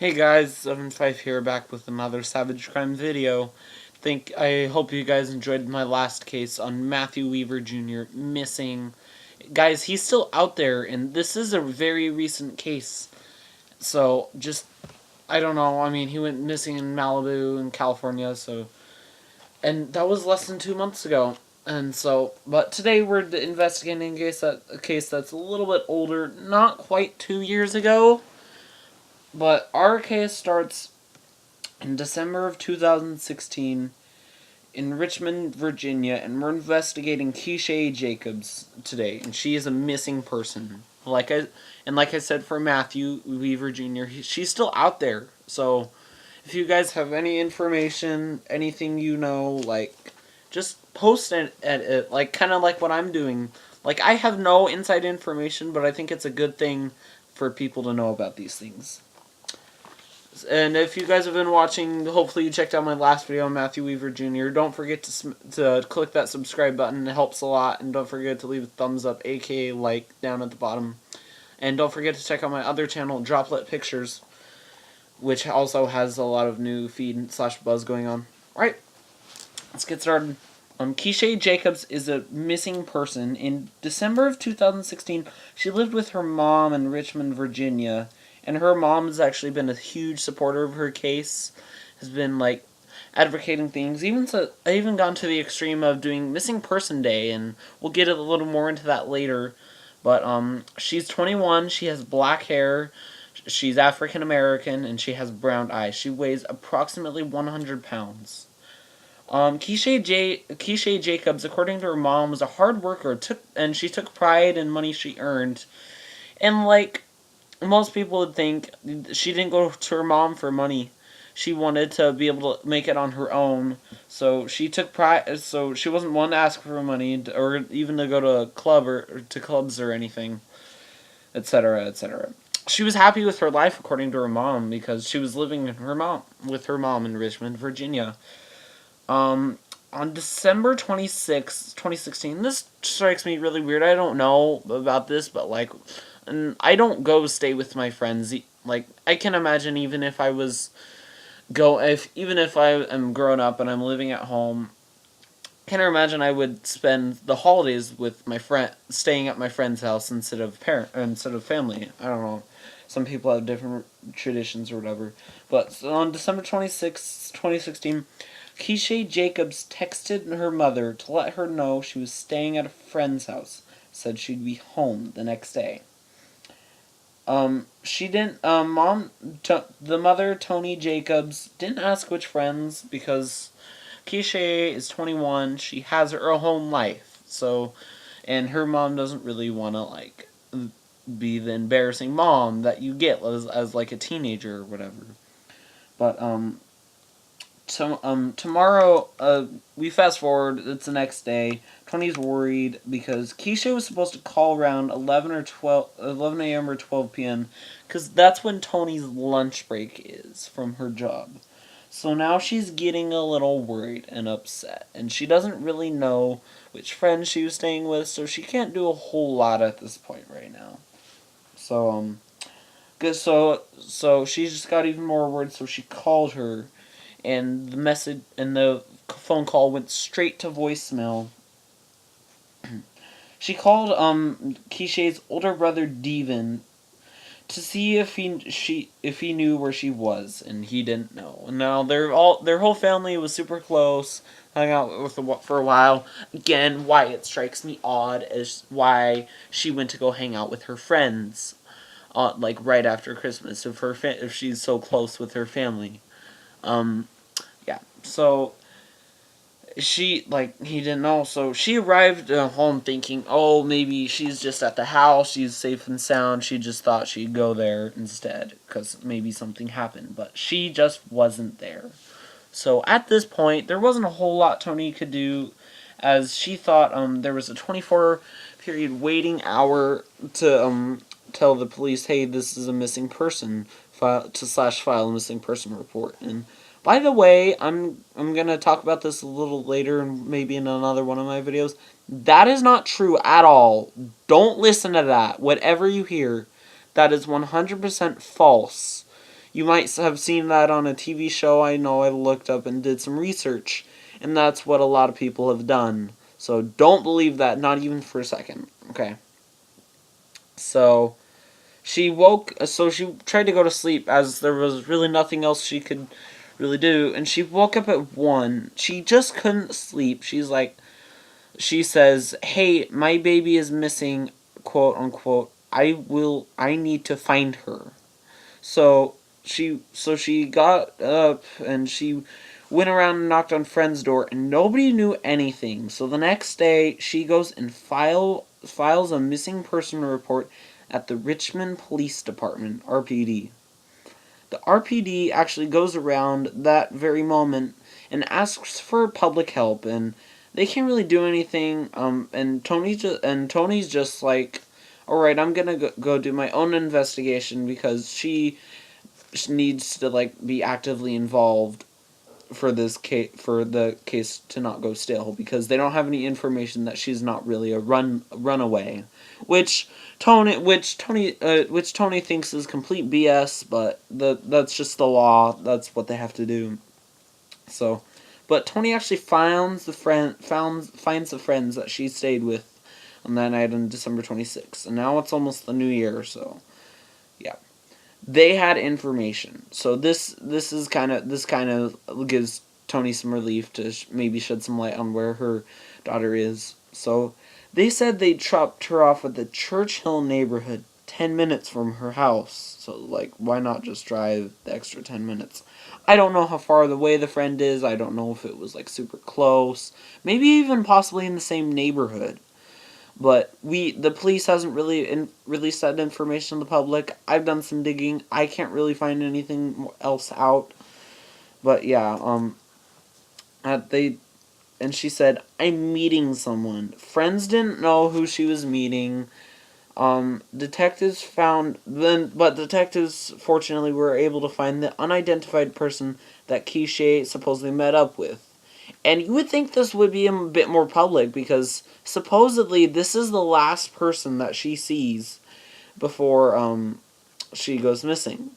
Hey guys, 75 here, back with another Savage Crime video. I hope you guys enjoyed my last case on Matthew Weaver Jr. missing. Guys, he's still out there, and this is a very recent case. So, I don't know, I mean, he went missing in Malibu in California, and that was less than 2 months ago. But today we're investigating a case that's a little bit older, not quite 2 years ago, but our case starts in December of 2016 in Richmond, Virginia, and we're investigating Keeshae Jacobs today, and she is a missing person. Like I said for Matthew Weaver Jr., she's still out there. So if you guys have any information, anything just post it at it, like kind of like what I'm doing. Like I have no inside information, but I think it's a good thing for people to know about these things. And if you guys have been watching, hopefully you checked out my last video on Matthew Weaver Jr. Don't forget to click that subscribe button. It helps a lot. And don't forget to leave a thumbs up, aka like, down at the bottom. And don't forget to check out my other channel, Droplet Pictures, which also has a lot of new feed / buzz going on. Alright, let's get started. Keeshae Jacobs is a missing person. In December of 2016, she lived with her mom in Richmond, Virginia. And her mom has actually been a huge supporter of her case. Has been, like, advocating things. I even gone to the extreme of doing Missing Person Day. And we'll get a little more into that later. But, she's 21. She has black hair. She's African American. And she has brown eyes. She weighs approximately 100 pounds. Keeshae Jacobs, according to her mom, was a hard worker, and she took pride in money she earned. And, like most people would think, she didn't go to her mom for money. She wanted to be able to make it on her own. So she took pride. So she wasn't one to ask for money or even to go to a club or to clubs or anything, etc., etc. She was happy with her life, according to her mom, because she was living with her mom in Richmond, Virginia. On December 26th, 2016, this strikes me really weird. I don't know about this, but, like, and I don't go stay with my friends. Like, I can imagine even if I am grown up and I'm living at home, I can imagine I would spend the holidays with my friend, staying at my friend's house instead of family. I don't know. Some people have different traditions or whatever. But so on December 26th, 2016, Keeshae Jacobs texted her mother to let her know she was staying at a friend's house. Said she'd be home the next day. She didn't, the mother, Tony Jacobs, didn't ask which friends because Keeshae is 21, she has her home life, and her mom doesn't really want to, like, be the embarrassing mom that you get as like, a teenager or whatever. But, tomorrow, we fast forward, it's the next day. Tony's worried because Keeshae was supposed to call around 11 a.m. or 12 p.m. because that's when Tony's lunch break is from her job. So now she's getting a little worried and upset, and she doesn't really know which friends she was staying with, so she can't do a whole lot at this point right now. So, so she just got even more worried, so she called her, and the phone call went straight to voicemail. She called Keeshae's older brother Devin to see if he knew where she was, and he didn't know. And now their whole family was super close, hung out for a while. Again, why it strikes me odd as why she went to go hang out with her friends, like right after Christmas, if she's so close with her family. Yeah, so he didn't know, so she arrived home thinking, oh, maybe she's just at the house, she's safe and sound. She just thought she'd go there instead, because maybe something happened, but she just wasn't there. So at this point, there wasn't a whole lot Tony could do, as she thought there was a 24-period waiting hour to tell the police, hey, this is a missing person, file a missing person report. And by the way, I'm gonna talk about this a little later, and maybe in another one of my videos. That is not true at all. Don't listen to that. Whatever you hear, that is 100% false. You might have seen that on a TV show. I know I looked up and did some research, and that's what a lot of people have done. So don't believe that, not even for a second. Okay. So she tried to go to sleep as there was really nothing else she could really do, and she woke up at 1. She just couldn't sleep. She says, "Hey, my baby is missing, quote unquote. I need to find her." So she got up and she went around and knocked on friends' door, and nobody knew anything. So the next day she goes and files a missing person report at the Richmond Police Department, RPD. The RPD actually goes around that very moment and asks for public help, and they can't really do anything. And Tony's just like, all right, I'm gonna go do my own investigation because she needs to like be actively involved for the case to not go stale, because they don't have any information that she's not really a runaway, which Tony thinks is complete BS, but that's just the law. That's what they have to do. So, but Tony actually finds the friends that she stayed with on that night on December 26th, and now it's almost the new year, so yeah. They had information, so this kind of gives Tony some relief to maybe shed some light on where her daughter is. So they said they dropped her off at the Churchill neighborhood, 10 minutes from her house. So like, why not just drive the extra 10 minutes? I don't know how far away the friend is. I don't know if it was like super close, maybe even possibly in the same neighborhood. But the police hasn't really released that information to the public. I've done some digging. I can't really find anything else out. But yeah, and she said, "I'm meeting someone." Friends didn't know who she was meeting. Detectives but detectives fortunately were able to find the unidentified person that Keeshae supposedly met up with. And you would think this would be a bit more public, because supposedly this is the last person that she sees before she goes missing.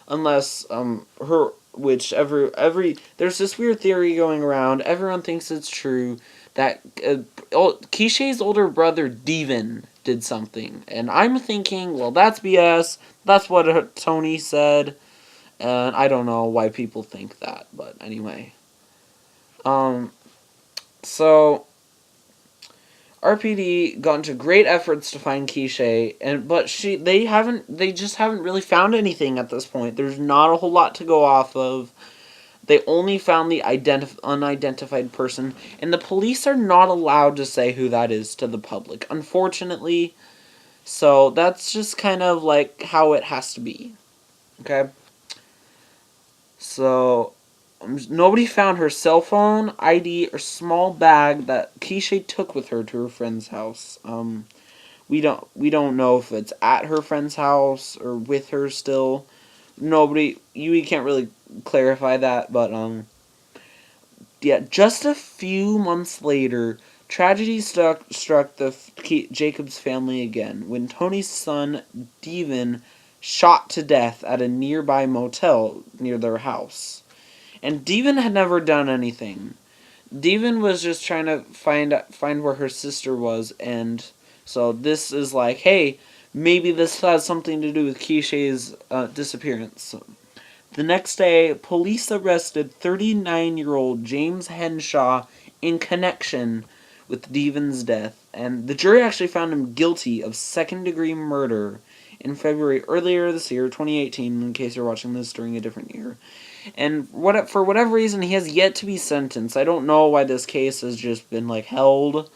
Unless her which every there's this weird theory going around. Everyone thinks it's true that Keeshae's older brother Devin did something, and I'm thinking, well, that's BS. That's what Tony said, and I don't know why people think that, but anyway. Um, so RPD got into great efforts to find Keeshae, but they just haven't really found anything at this point. There's not a whole lot to go off of. They only found the unidentified person, and the police are not allowed to say who that is to the public, unfortunately. So that's just kind of like how it has to be. Okay? So nobody found her cell phone, ID, or small bag that Keeshae took with her to her friend's house. We don't know if it's at her friend's house or with her still. We can't really clarify that, but yeah, just a few months later, tragedy struck the Jacobs family again when Tony's son Devin shot to death at a nearby motel near their house. And Devin had never done anything. Devin was just trying to find where her sister was, and so this is like, hey, maybe this has something to do with Keeshae's disappearance. The next day, police arrested 39-year-old James Henshaw in connection with Devin's death, and the jury actually found him guilty of second-degree murder in February earlier this year, 2018, in case you're watching this during a different year. And for whatever reason, he has yet to be sentenced. I don't know why this case has just been like held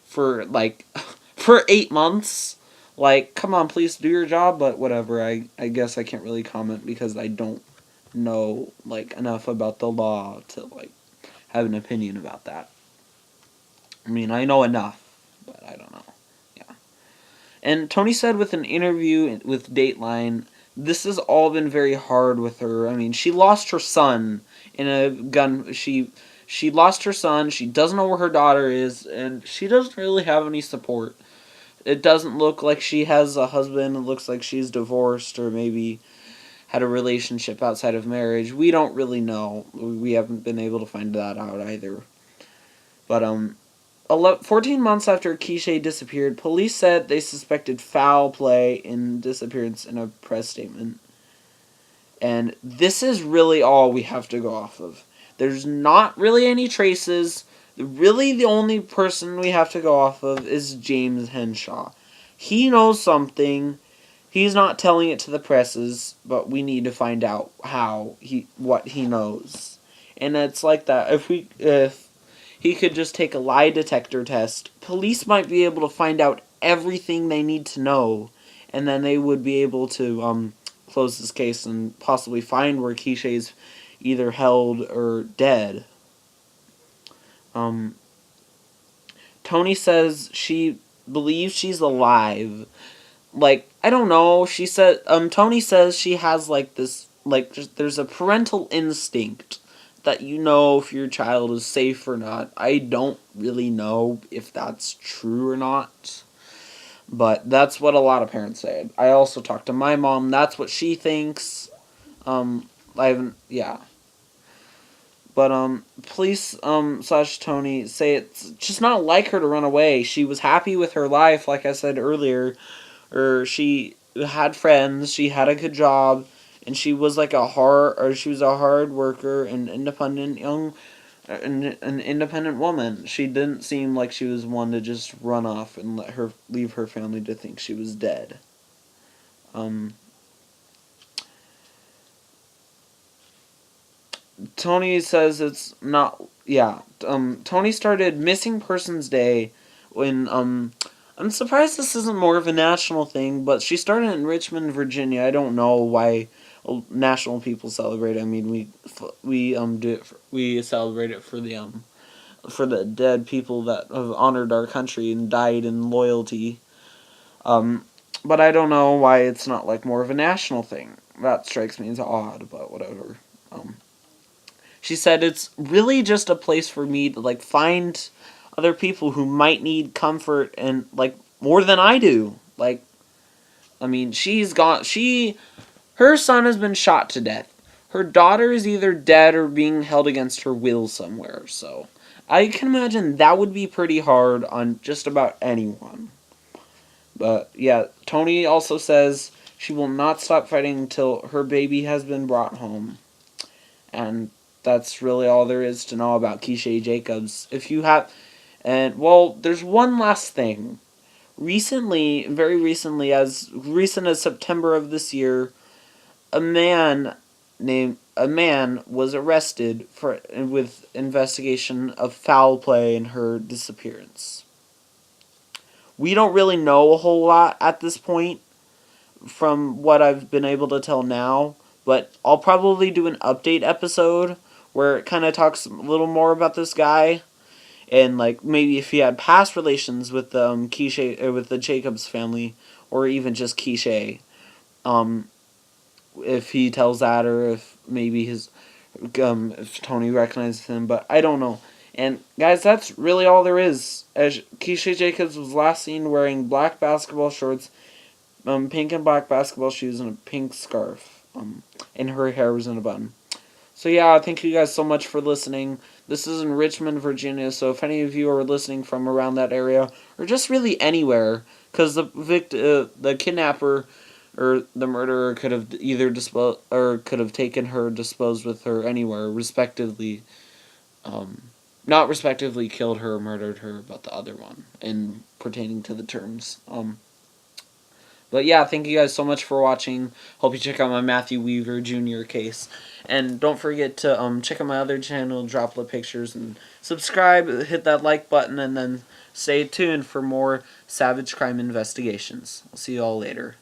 for like for 8 months. Like, come on, please do your job. But whatever. I guess I can't really comment because I don't know like enough about the law to like have an opinion about that. I mean, I know enough, but I don't know. Yeah. And Tony said with an interview with Dateline, this has all been very hard with her. I mean, she lost her son in a gun. She lost her son. She doesn't know where her daughter is, and she doesn't really have any support. It doesn't look like she has a husband. It looks like she's divorced or maybe had a relationship outside of marriage. We don't really know. We haven't been able to find that out either. But 14 months after Keeshae disappeared, police said they suspected foul play in disappearance in a press statement. And this is really all we have to go off of. There's not really any traces. Really, the only person we have to go off of is James Henshaw. He knows something. He's not telling it to the presses, but we need to find out what he knows. And it's like that. If he could just take a lie detector test, police might be able to find out everything they need to know, and then they would be able to close this case and possibly find where Keeshae's either held or dead. Tony says she believes she's alive. Like, I don't know. She said, Tony says she has this, there's a parental instinct that you know if your child is safe or not. I don't really know if that's true or not. But that's what a lot of parents say. I also talked to my mom. That's what she thinks. Yeah. But, police, / Tony say it's just not like her to run away. She was happy with her life, like I said earlier. She had friends, she had a good job, and she was she was a hard worker and independent an independent woman. She didn't seem like she was one to just run off and leave her family to think she was dead. Tony says it's not. Yeah. Tony started Missing Persons Day when I'm surprised this isn't more of a national thing, but she started in Richmond, Virginia. I don't know why national people celebrate. I mean, we celebrate it for the dead people that have honored our country and died in loyalty. But I don't know why it's not more of a national thing. That strikes me as odd, but whatever. She said it's really just a place for me to find other people who might need comfort and more than I do. I mean, her son has been shot to death. Her daughter is either dead or being held against her will somewhere. So I can imagine that would be pretty hard on just about anyone. But yeah, Tony also says she will not stop fighting until her baby has been brought home. And that's really all there is to know about Keeshae Jacobs. There's one last thing. Very recently, as recent as September of this year, a man was arrested with investigation of foul play in her disappearance. We don't really know a whole lot at this point from what I've been able to tell now, but I'll probably do an update episode where it kind of talks a little more about this guy and maybe if he had past relations with Keeshae with the Jacobs family or even just Keeshae, if he tells that or if maybe if Tony recognizes him, but I don't know. And guys, that's really all there is. As Keeshae Jacobs was last seen wearing black basketball shorts, pink and black basketball shoes, and a pink scarf. And her hair was in a bun. So yeah, thank you guys so much for listening. This is in Richmond, Virginia, so if any of you are listening from around that area, or just really anywhere, because the kidnapper or the murderer could have either taken her, disposed with her anywhere, respectively. Not respectively killed her or murdered her, but the other one, in pertaining to the terms. But yeah, thank you guys so much for watching. Hope you check out my Matthew Weaver Jr. case. And don't forget to check out my other channel, Droplet Pictures, and subscribe, hit that like button, and then stay tuned for more Savage Crime investigations. I'll see you all later.